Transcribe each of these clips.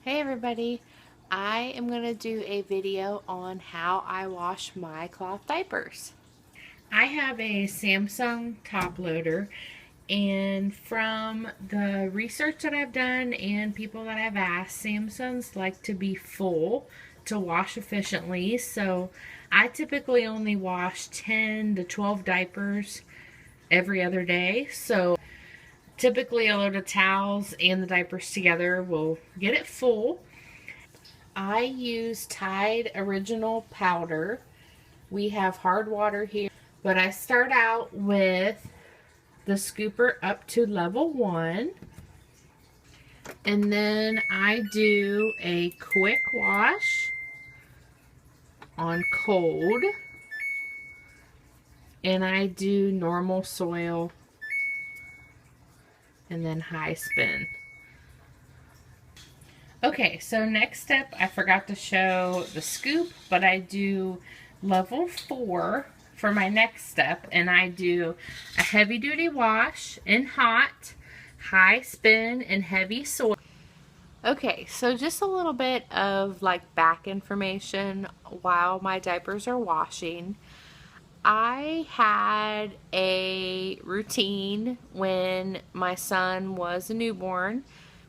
Hey everybody, I am going to do a video on how I wash my cloth diapers. I have a Samsung top loader, and from the research that I've done and people that I've asked, Samsungs like to be full to wash efficiently, so I typically only wash 10 to 12 diapers every other day. So typically a load of towels and the diapers together will get it full. I use Tide Original Powder. We have hard water here, but I start out with the scooper up to level 1. And then I do a quick wash on cold. And I do normal soil and then high spin. Okay, so next step, I forgot to show the scoop, but I do level 4 for my next step, and I do a heavy duty wash in hot, high spin, and heavy soil. Okay, so just a little bit of like back information while my diapers are washing. I had a routine when my son was a newborn,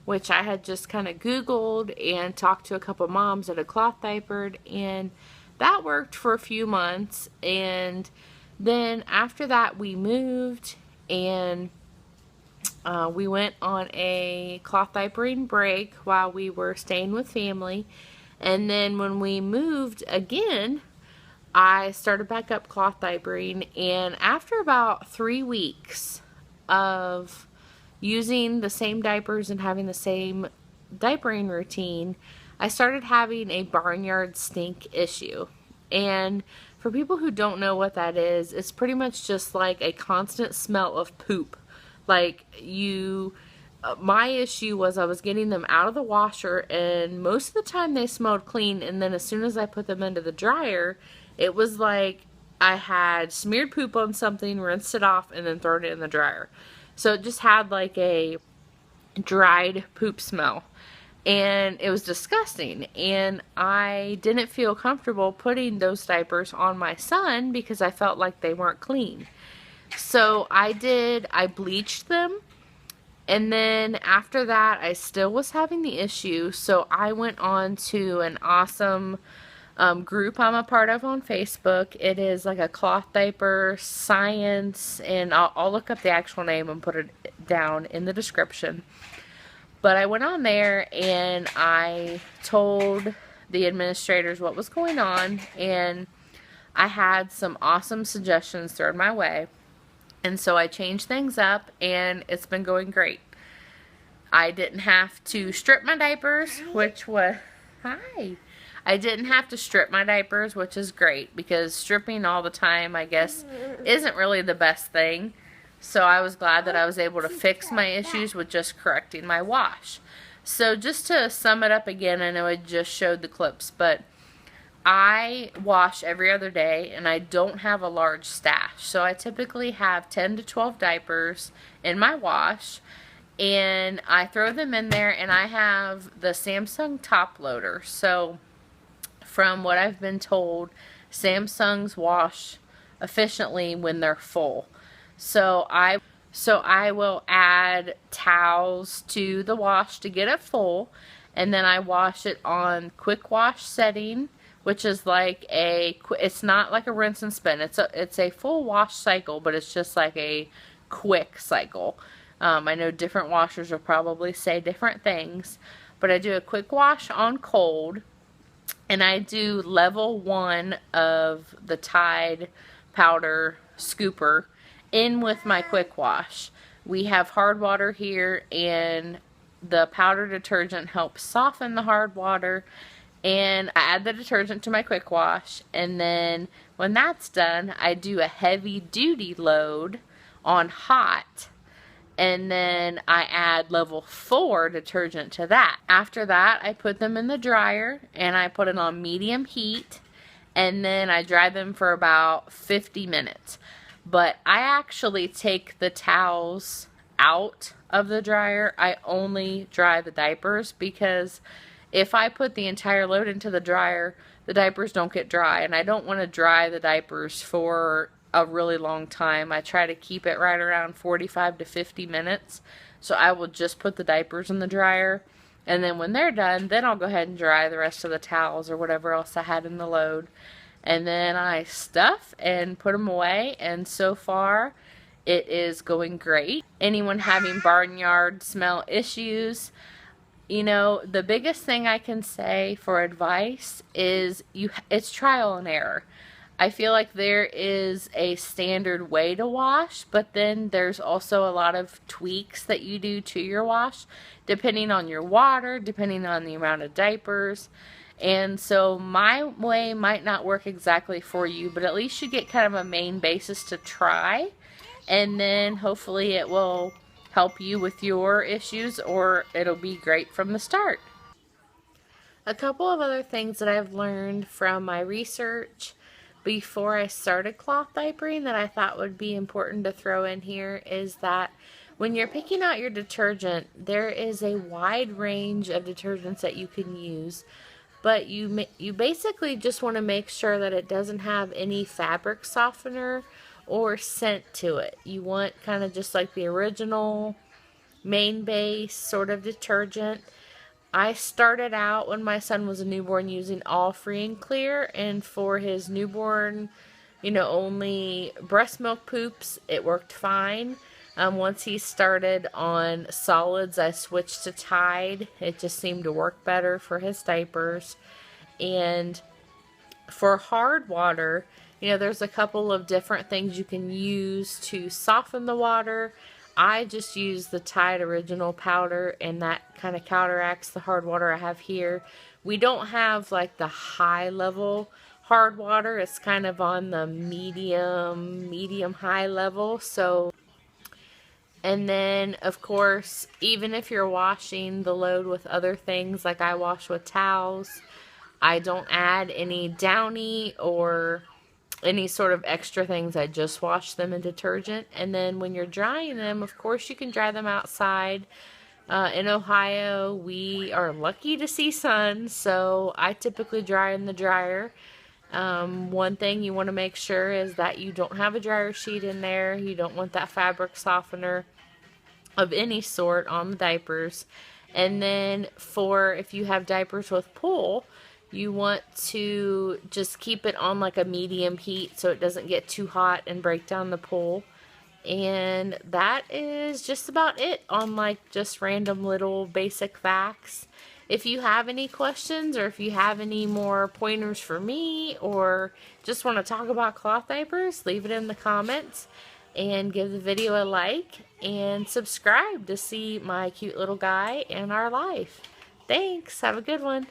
which I had just kind of Googled and talked to a couple moms that had cloth diapered, and that worked for a few months. And then after that we moved, and we went on a cloth diapering break while we were staying with family. And then when we moved again, I started back up cloth diapering, and after about 3 weeks of using the same diapers and having the same diapering routine, I started having a barnyard stink issue. And for people who don't know what that is, it's pretty much just like a constant smell of poop. Like my issue was I was getting them out of the washer, and most of the time they smelled clean, and then as soon as I put them into the dryer, it was like I had smeared poop on something, rinsed it off, and then thrown it in the dryer. So it just had like a dried poop smell, and it was disgusting, and I didn't feel comfortable putting those diapers on my son because I felt like they weren't clean. So I bleached them, and then after that I still was having the issue, so I went on to an awesome group I'm a part of on Facebook. It is like a cloth diaper science, and I'll look up the actual name and put it down in the description. But I went on there and I told the administrators what was going on, and I had some awesome suggestions thrown my way. And so I changed things up, and it's been going great. I didn't have to strip my diapers, which was... Hi! I didn't have to strip my diapers, which is great, because stripping all the time, I guess, isn't really the best thing. So I was glad that I was able to fix my issues with just correcting my wash. So just to sum it up again, I know I just showed the clips, but I wash every other day, and I don't have a large stash. So I typically have 10 to 12 diapers in my wash, and I throw them in there, and I have the Samsung top loader. So from what I've been told, Samsungs wash efficiently when they're full. So I will add towels to the wash to get it full, and then I wash it on quick wash setting, which is like it's not like a rinse and spin. It's a full wash cycle, but it's just like a quick cycle. I know different washers will probably say different things, but I do a quick wash on cold. And I do level 1 of the Tide powder scooper in with my quick wash. We have hard water here, and the powder detergent helps soften the hard water. And I add the detergent to my quick wash, and then when that's done, I do a heavy duty load on hot. And then I add level 4 detergent to that. After that, I put them in the dryer, and I put it on medium heat, and then I dry them for about 50 minutes. But I actually take the towels out of the dryer. I only dry the diapers because if I put the entire load into the dryer, the diapers don't get dry, and I don't want to dry the diapers for a really long time. I try to keep it right around 45 to 50 minutes. So I will just put the diapers in the dryer, and then when they're done, then I'll go ahead and dry the rest of the towels or whatever else I had in the load. And then I stuff and put them away, and so far it is going great. Anyone having barnyard smell issues, you know, the biggest thing I can say for advice is it's trial and error. I feel like there is a standard way to wash, but then there's also a lot of tweaks that you do to your wash, depending on your water, depending on the amount of diapers. And so my way might not work exactly for you, but at least you get kind of a main basis to try, and then hopefully it will help you with your issues, or it'll be great from the start. A couple of other things that I've learned from my research before I started cloth diapering that I thought would be important to throw in here is that when you're picking out your detergent, there is a wide range of detergents that you can use, but you basically just want to make sure that it doesn't have any fabric softener or scent to it. You want kind of just like the original main base sort of detergent. I started out when my son was a newborn using all free and clear, and for his newborn, you know, only breast milk poops, it worked fine. Once he started on solids, I switched to Tide. It just seemed to work better for his diapers. And for hard water, you know, there's a couple of different things you can use to soften the water. I just use the Tide Original powder, and that kind of counteracts the hard water I have here. We don't have like the high level hard water. It's kind of on the medium high level. So, and then of course, even if you're washing the load with other things, like I wash with towels, I don't add any Downy or any sort of extra things. I just wash them in detergent. And then when you're drying them, of course you can dry them outside. In Ohio, we are lucky to see sun, so I typically dry in the dryer. One thing you want to make sure is that you don't have a dryer sheet in there. You don't want that fabric softener of any sort on the diapers. And then for if you have diapers with pull, you want to just keep it on like a medium heat so it doesn't get too hot and break down the pull. And that is just about it on like just random little basic facts. If you have any questions, or if you have any more pointers for me, or just want to talk about cloth diapers, leave it in the comments, and give the video a like and subscribe to see my cute little guy and our life. Thanks. Have a good one.